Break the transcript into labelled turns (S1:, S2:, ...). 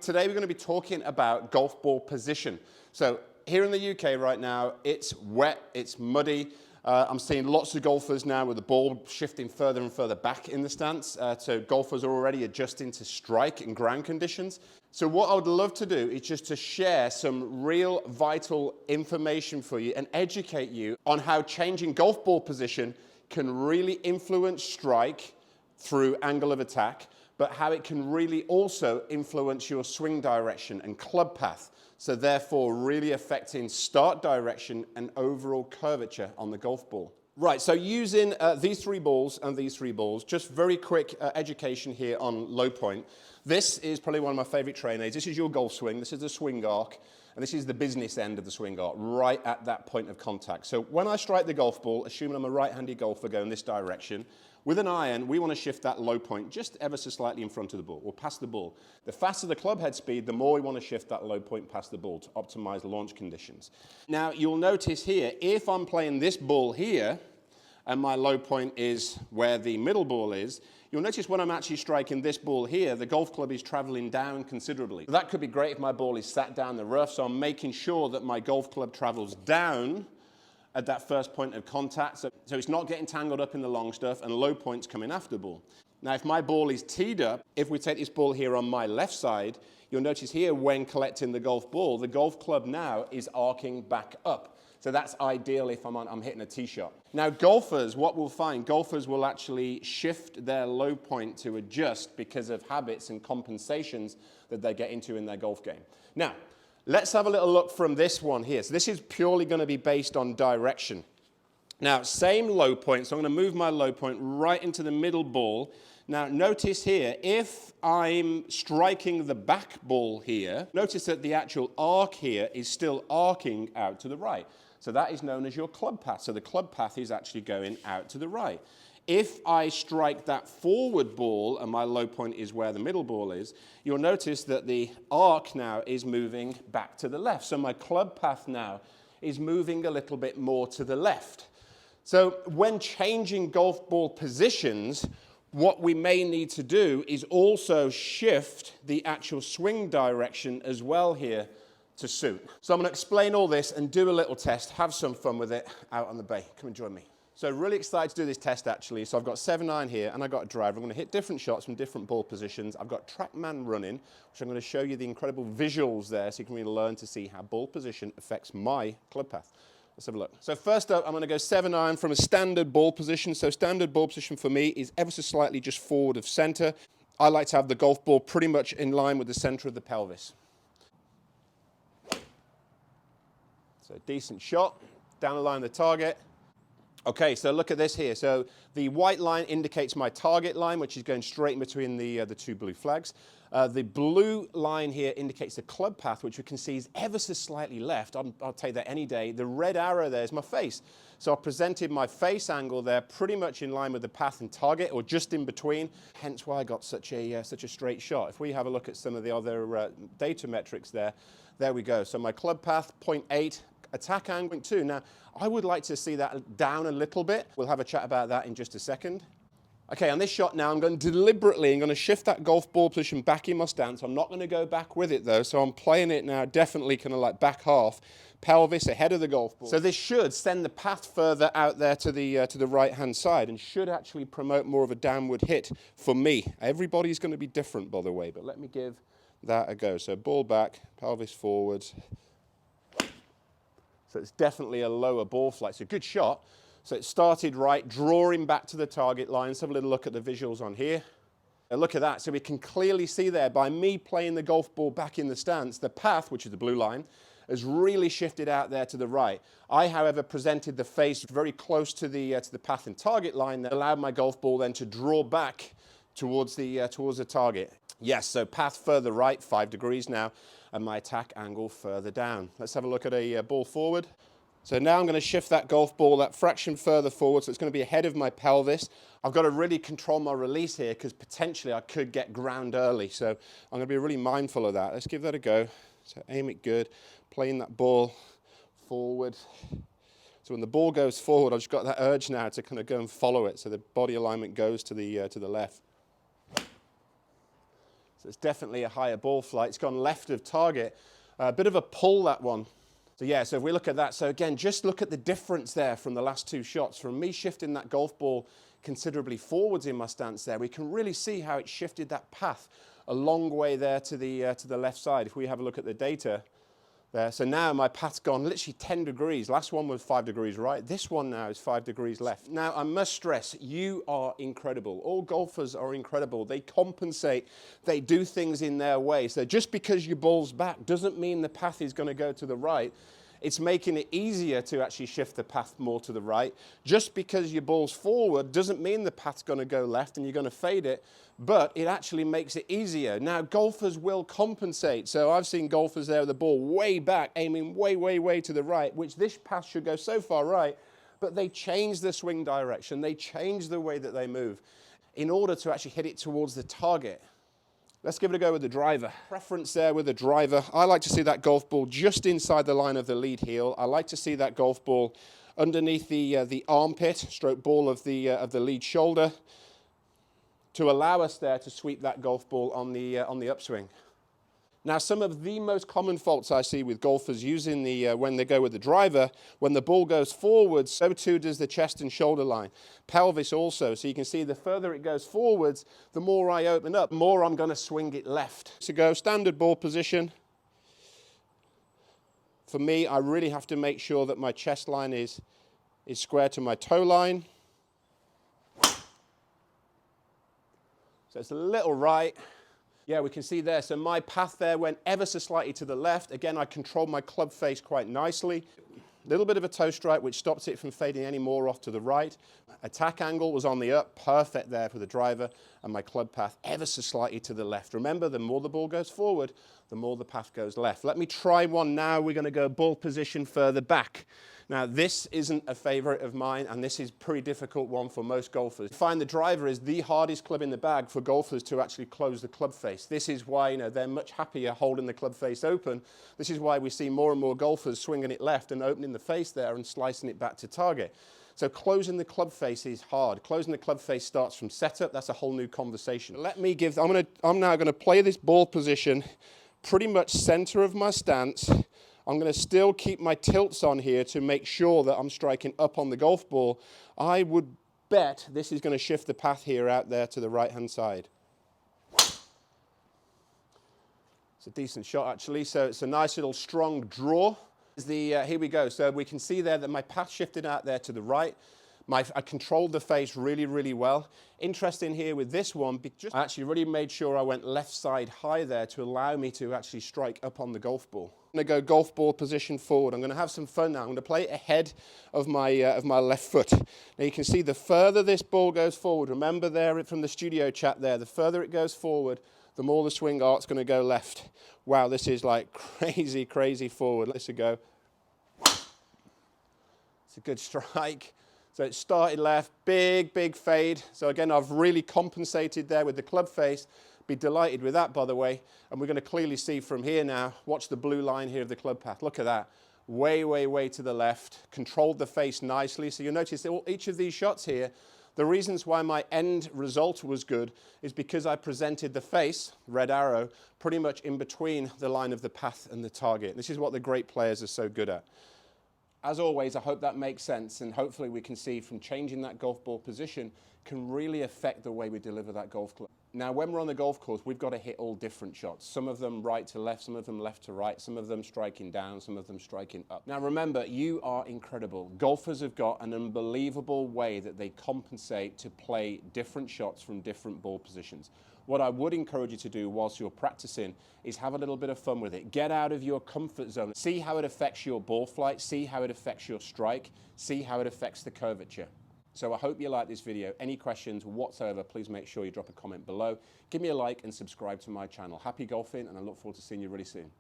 S1: today we're going to be talking about golf ball position. So here in the UK right now, it's wet, it's muddy. I'm seeing lots of golfers now with the ball shifting further and further back in the stance. So golfers are already adjusting to strike and ground conditions. So what I would love to do is just to share some real vital information for you and educate you on how changing golf ball position can really influence strike through angle of attack, but how it can really also influence your swing direction and club path. So therefore really affecting start direction and overall curvature on the golf ball. Right, so using these three balls and these three balls, just very quick education here on low point. This is probably one of my favorite train aids. This is your golf swing, this is the swing arc, and this is the business end of the swing arc, right at that point of contact. So when I strike the golf ball, assuming I'm a right-handed golfer going this direction, with an iron, we want to shift that low point just ever so slightly in front of the ball, or past the ball. The faster the club head speed, the more we want to shift that low point past the ball to optimize launch conditions. Now, you'll notice here, if I'm playing this ball here, and my low point is where the middle ball is, you'll notice when I'm actually striking this ball here, the golf club is traveling down considerably. That could be great if my ball is sat down the rough, so I'm making sure that my golf club travels down at that first point of contact, so it's not getting tangled up in the long stuff and low points coming after the ball. Now, if my ball is teed up, if we take this ball here on my left side, you'll notice here when collecting the golf ball, the golf club now is arcing back up. So that's ideal if I'm hitting a tee shot. Now golfers, what we'll find, golfers will actually shift their low point to adjust because of habits and compensations that they get into in their golf game. Now, let's have a little look from this one here. So this is purely going to be based on direction. Now, same low point, so I'm going to move my low point right into the middle ball. Now, notice here, if I'm striking the back ball here, notice that the actual arc here is still arcing out to the right. So that is known as your club path. So the club path is actually going out to the right. If I strike that forward ball and my low point is where the middle ball is, you'll notice that the arc now is moving back to the left. So my club path now is moving a little bit more to the left. So when changing golf ball positions, what we may need to do is also shift the actual swing direction as well here to suit. So I'm going to explain all this and do a little test, have some fun with it out on the bay. Come and join me. So really excited to do this test actually. So I've got 7-iron here and I've got a driver. I'm going to hit different shots from different ball positions. I've got TrackMan running, which I'm going to show you the incredible visuals there so you can really learn to see how ball position affects my club path. Let's have a look. So first up, I'm going to go 7-iron from a standard ball position. So standard ball position for me is ever so slightly just forward of center. I like to have the golf ball pretty much in line with the center of the pelvis. So decent shot, down the line of the target. Okay, so look at this here. So the white line indicates my target line, which is going straight in between the two blue flags. The blue line here indicates the club path, which we can see is ever so slightly left. I'll take that any day. The red arrow there is my face. So I've presented my face angle there pretty much in line with the path and target, or just in between, hence why I got such a straight shot. If we have a look at some of the other data metrics there we go. So my club path, 0.8, attack angle 0.2. Now, I would like to see that down a little bit. We'll have a chat about that in just a second. Okay, on this shot now, I'm going to shift that golf ball position back in my stance. I'm not going to go back with it though, so I'm playing it now definitely kind of like back half, pelvis ahead of the golf ball. So this should send the path further out there to the right-hand side and should actually promote more of a downward hit for me. Everybody's going to be different, by the way, but let me give that a go. So ball back, pelvis forwards. So it's definitely a lower ball flight. It's a good shot. So it started right, drawing back to the target line. Let's have a little look at the visuals on here. And look at that. So we can clearly see there, by me playing the golf ball back in the stance, the path, which is the blue line, has really shifted out there to the right. I, however, presented the face very close to the path and target line that allowed my golf ball then to draw back towards the target. Yes, so path further right, 5 degrees now, and my attack angle further down. Let's have a look at a ball forward. So now I'm going to shift that golf ball that fraction further forward, so it's going to be ahead of my pelvis. I've got to really control my release here because potentially I could get ground early, so I'm going to be really mindful of that. Let's give that a go. So aim it good, playing that ball forward. So when the ball goes forward, I've just got that urge now to kind of go and follow it, so the body alignment goes to the left. So it's definitely a higher ball flight. It's gone left of target. A bit of a pull, that one. So yeah, so if we look at that, so again, just look at the difference there from the last two shots. From me shifting that golf ball considerably forwards in my stance there, we can really see how it shifted that path a long way there to the left side. If we have a look at the data there, so now my path's gone literally 10 degrees. Last one was 5 degrees right. This one now is 5 degrees left. Now, I must stress, you are incredible. All golfers are incredible. They compensate. They do things in their way. So just because your ball's back doesn't mean the path is going to go to the right. It's making it easier to actually shift the path more to the right. Just because your ball's forward doesn't mean the path's going to go left and you're going to fade it, but it actually makes it easier. Now, golfers will compensate. So I've seen golfers there with the ball way back, aiming way, way, way to the right, which this path should go so far right, but they change the swing direction. They change the way that they move in order to actually hit it towards the target. Let's give it a go with the driver. Preference there with the driver. I like to see that golf ball just inside the line of the lead heel. I like to see that golf ball underneath the armpit, stroke ball of the lead shoulder, to allow us there to sweep that golf ball on the upswing. Now, some of the most common faults I see with golfers using when they go with the driver, when the ball goes forward, so too does the chest and shoulder line. Pelvis also. So you can see the further it goes forwards, the more I open up, the more I'm going to swing it left. To go standard ball position. For me, I really have to make sure that my chest line is square to my toe line. So it's a little right. Yeah, we can see there. So my path there went ever so slightly to the left. Again, I controlled my club face quite nicely. A little bit of a toe strike, which stops it from fading any more off to the right. Attack angle was on the up, perfect there for the driver, and my club path ever so slightly to the left. Remember, the more the ball goes forward, the more the path goes left. Let me try one now. We're going to go ball position further back. Now, this isn't a favorite of mine, and this is a pretty difficult one for most golfers. I find the driver is the hardest club in the bag for golfers to actually close the club face. This is why, they're much happier holding the club face open. This is why we see more and more golfers swinging it left and opening the face there and slicing it back to target. So closing the club face is hard. Closing the club face starts from setup. That's a whole new conversation. I'm now going to play this ball position pretty much center of my stance. I'm going to still keep my tilts on here to make sure that I'm striking up on the golf ball. I would bet this is going to shift the path here out there to the right-hand side. It's a decent shot, actually. So it's a nice little strong draw. Here we go. So we can see there that my path shifted out there to the right. I controlled the face really, really well. Interesting here with this one, I actually really made sure I went left side high there to allow me to actually strike up on the golf ball. I'm going to go golf ball position forward. I'm going to have some fun now. I'm going to play it ahead of my left foot. Now you can see the further this ball goes forward, remember there from the studio chat there, the further it goes forward, the more the swing arc's going to go left. Wow, this is like crazy, crazy forward. Let's go. It's a good strike. So it started left, big, big fade. So again, I've really compensated there with the club face. Be delighted with that, by the way. And we're going to clearly see from here now, watch the blue line here of the club path. Look at that. Way, way, way to the left. Controlled the face nicely. So you'll notice that each of these shots here, the reasons why my end result was good is because I presented the face, red arrow, pretty much in between the line of the path and the target. This is what the great players are so good at. As always, I hope that makes sense, and hopefully we can see from changing that golf ball position can really affect the way we deliver that golf club. Now, when we're on the golf course, we've got to hit all different shots. Some of them right to left, some of them left to right, some of them striking down, some of them striking up. Now, remember, you are incredible. Golfers have got an unbelievable way that they compensate to play different shots from different ball positions. What I would encourage you to do whilst you're practicing is have a little bit of fun with it. Get out of your comfort zone. See how it affects your ball flight. See how it affects your strike. See how it affects the curvature. So I hope you like this video. Any questions whatsoever, please make sure you drop a comment below. Give me a like and subscribe to my channel. Happy golfing, and I look forward to seeing you really soon.